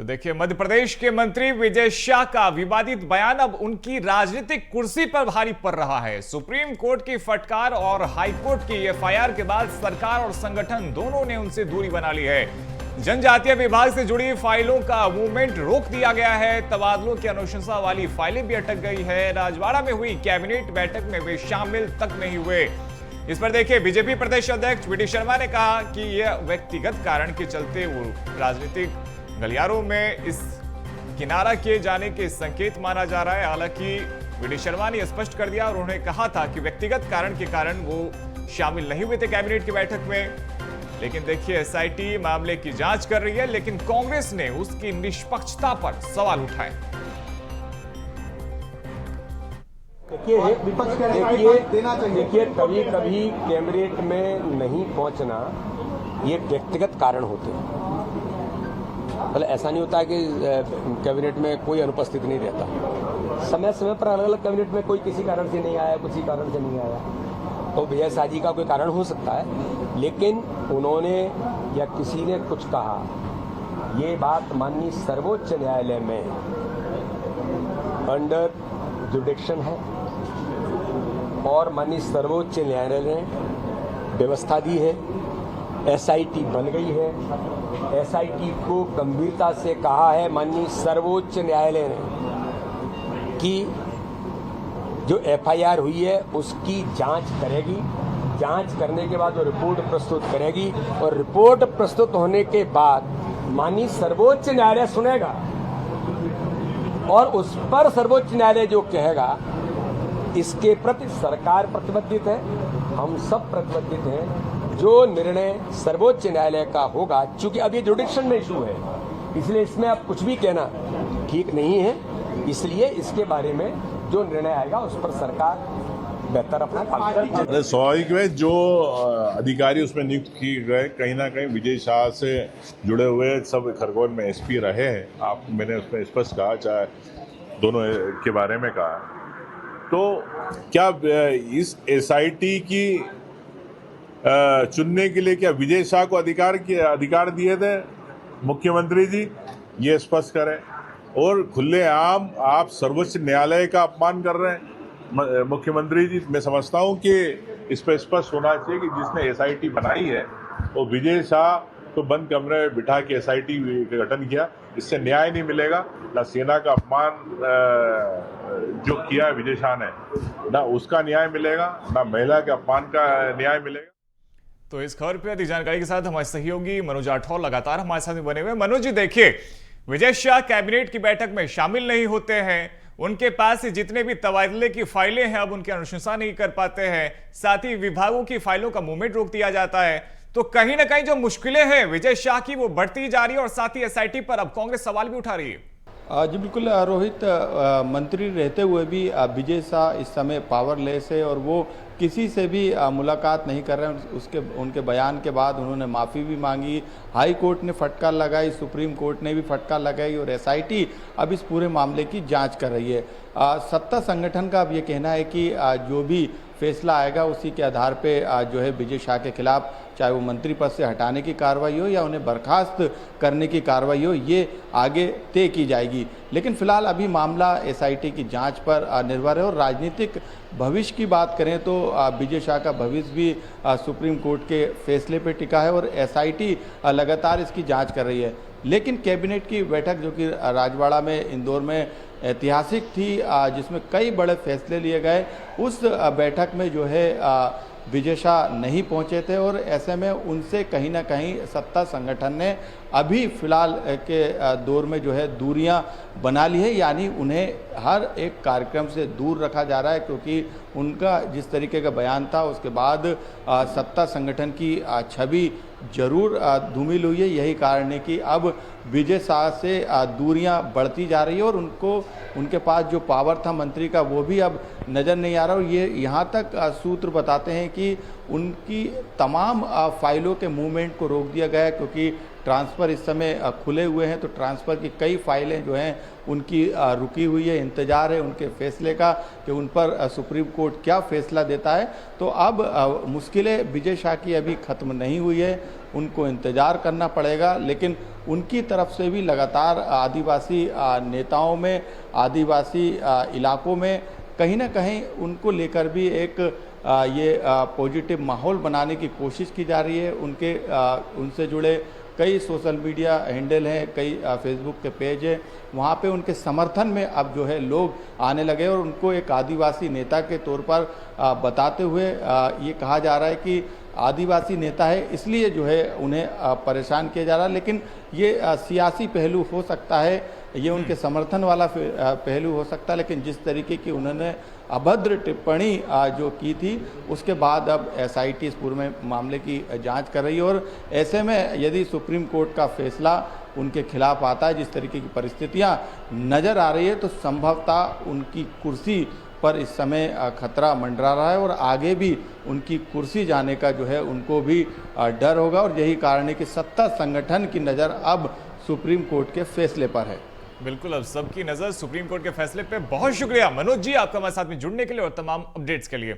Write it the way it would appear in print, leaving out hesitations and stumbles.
तो देखिए, मध्य प्रदेश के मंत्री विजय शाह का विवादित बयान अब उनकी राजनीतिक कुर्सी पर भारी पड़ रहा है। सुप्रीम कोर्ट की फटकार और हाई कोर्ट की एफआईआर के बाद सरकार और संगठन दोनों ने उनसे दूरी बना ली है। जनजातीय विभाग से जुड़ी फाइलों का मूवमेंट रोक दिया गया है। तबादलों की अनुशंसा वाली फाइलें भी अटक गई है। राजवाड़ा में हुई कैबिनेट बैठक में वे शामिल तक नहीं हुए। इस पर देखिए, बीजेपी प्रदेश अध्यक्ष वी डी शर्मा ने कहा कि यह व्यक्तिगत कारण के चलते वो राजनीतिक गलियारों में इस किनारा किए जाने के संकेत माना जा रहा है। हालांकि वी डी शर्मा ने स्पष्ट कर दिया और उन्होंने कहा था कि व्यक्तिगत कारण के कारण वो शामिल नहीं हुए थे कैबिनेट की बैठक में। लेकिन देखिए, एसआईटी मामले की जांच कर रही है, लेकिन कांग्रेस ने उसकी निष्पक्षता पर सवाल उठाए। देखिए, कभी कभी कैबिनेट में नहीं पहुंचना ये व्यक्तिगत कारण होते हैं। मतलब ऐसा नहीं होता है कि कैबिनेट में कोई अनुपस्थित नहीं रहता। समय समय पर अलग अलग कैबिनेट में कोई किसी कारण से नहीं आया, किसी कारण से नहीं आया। तो विजय शाह जी का कोई कारण हो सकता है, लेकिन उन्होंने या किसी ने कुछ कहा, ये बात माननीय सर्वोच्च न्यायालय में अंडर जुडिक्शन है और माननीय सर्वोच्च न्यायालय ने व्यवस्था दी है। एसआईटी बन गई है। एसआईटी को गंभीरता से कहा है माननीय सर्वोच्च न्यायालय ने कि जो एफआईआर हुई है उसकी जांच करेगी। जांच करने के बाद वो रिपोर्ट प्रस्तुत करेगी और रिपोर्ट प्रस्तुत होने के बाद माननीय सर्वोच्च न्यायालय सुनेगा और उस पर सर्वोच्च न्यायालय जो कहेगा, इसके प्रति सरकार प्रतिबद्ध है, हम सब प्रतिबद्ध हैं। जो निर्णय सर्वोच्च न्यायालय का होगा, चूंकि अब ये जुडिक्शन में इशू है, इसलिए इसमें अब कुछ भी कहना ठीक नहीं है। इसलिए इसके बारे में जो निर्णय आएगा उस पर सरकार बेहतर अपना काम करेगी। स्वाभाविक है, जो अधिकारी उसमें नियुक्त किए गए कहीं ना कहीं विजय शाह से जुड़े हुए सब खरगोन में एसपी रहे हैं। मैंने उसमें स्पष्ट कहा, चाहे दोनों के बारे में कहा। तो क्या इस एसआईटी की चुनने के लिए क्या विजय शाह को अधिकार दिए थे मुख्यमंत्री जी? ये स्पष्ट करें। और खुलेआम आप सर्वोच्च न्यायालय का अपमान कर रहे हैं मुख्यमंत्री जी। मैं समझता हूं कि इस पर स्पष्ट होना चाहिए कि जिसने एसआईटी बनाई है वो विजय शाह को बंद कमरे में बिठा के एसआईटी का गठन किया। इससे न्याय नहीं मिलेगा। ना सेना का अपमान जो किया है विजय शाह ने, ना उसका न्याय मिलेगा, ना महिला के अपमान का न्याय मिलेगा। तो इस खबर पर अधिक जानकारी के साथ हमारे सहयोगी मनोज राठौर लगातार हमारे साथ बने हुए। मनोज जी, देखिए, विजय शाह कैबिनेट की बैठक में शामिल नहीं होते हैं। उनके पास जितने भी तबादले की फाइलें हैं, अब उनकी अनुशंसा नहीं कर पाते हैं। साथ ही विभागों की फाइलों का मूवमेंट रोक दिया जाता है। तो कहीं ना कहीं जो मुश्किलें हैं विजय शाह की, वो बढ़ती जा रही है और साथ ही एसआईटी पर अब कांग्रेस सवाल भी उठा रही है। जी बिल्कुल रोहित, मंत्री रहते हुए भी विजय शाह इस समय पावरलेस है और वो किसी से भी मुलाकात नहीं कर रहे हैं। उनके बयान के बाद उन्होंने माफ़ी भी मांगी। हाई कोर्ट ने फटकार लगाई, सुप्रीम कोर्ट ने भी फटकार लगाई और एसआईटी अब इस पूरे मामले की जांच कर रही है। सत्ता संगठन का अब ये कहना है कि जो भी फैसला आएगा उसी के आधार पे जो है विजय शाह के खिलाफ, चाहे वो मंत्री पद से हटाने की कार्रवाई हो या उन्हें बर्खास्त करने की कार्रवाई हो, ये आगे तय की जाएगी। लेकिन फिलहाल अभी मामला एसआईटी की जांच पर निर्भर है। और राजनीतिक भविष्य की बात करें तो विजय शाह का भविष्य भी सुप्रीम कोर्ट के फैसले पर टिका है और एसआईटी लगातार इसकी जाँच कर रही है। लेकिन कैबिनेट की बैठक जो कि राजवाड़ा में, इंदौर में ऐतिहासिक थी, जिसमें कई बड़े फैसले लिए गए, उस बैठक में जो है विजय शाह नहीं पहुंचे थे और ऐसे में उनसे कहीं ना कहीं सत्ता संगठन ने अभी फिलहाल के दौर में जो है दूरियां बना ली है। यानी उन्हें हर एक कार्यक्रम से दूर रखा जा रहा है, क्योंकि उनका जिस तरीके का बयान था उसके बाद सत्ता संगठन की छवि जरूर धूमिल हुई है। यही कारण है कि अब विजय शाह से दूरियां बढ़ती जा रही है और उनके पास जो पावर था मंत्री का वो भी अब नज़र नहीं आ रहा। और ये यहाँ तक सूत्र बताते हैं कि उनकी तमाम फाइलों के मूवमेंट को रोक दिया गया है, क्योंकि ट्रांसफ़र इस समय खुले हुए हैं। तो ट्रांसफ़र की कई फाइलें जो हैं उनकी रुकी हुई है। इंतज़ार है उनके फैसले का कि उन पर सुप्रीम कोर्ट क्या फ़ैसला देता है। तो अब मुश्किलें विजय शाह की अभी ख़त्म नहीं हुई है। उनको इंतज़ार करना पड़ेगा। लेकिन उनकी तरफ से भी लगातार आदिवासी नेताओं में, आदिवासी इलाकों में कहीं ना कहीं उनको लेकर भी एक ये पॉजिटिव माहौल बनाने की कोशिश की जा रही है। उनसे जुड़े कई सोशल मीडिया हैंडल हैं, कई फेसबुक के पेज हैं, वहाँ पे उनके समर्थन में अब जो है लोग आने लगे और उनको एक आदिवासी नेता के तौर पर बताते हुए ये कहा जा रहा है कि आदिवासी नेता है इसलिए जो है उन्हें परेशान किया जा रहा है। लेकिन ये सियासी पहलू हो सकता है, ये उनके समर्थन वाला पहलू हो सकता है, लेकिन जिस तरीके की उन्होंने अभद्र टिप्पणी जो की थी उसके बाद अब एसआईटी इस पूरे मामले की जांच कर रही है। और ऐसे में यदि सुप्रीम कोर्ट का फैसला उनके खिलाफ आता है, जिस तरीके की परिस्थितियां नज़र आ रही है, तो संभवतः उनकी कुर्सी पर इस समय खतरा मंडरा रहा है और आगे भी उनकी कुर्सी जाने का जो है उनको भी डर होगा। और यही कारण है कि सत्ता संगठन की नज़र अब सुप्रीम कोर्ट के फैसले पर है। बिल्कुल, अब सबकी नजर सुप्रीम कोर्ट के फैसले पे। बहुत शुक्रिया मनोज जी आपका हमारे साथ में जुड़ने के लिए और तमाम अपडेट्स के लिए।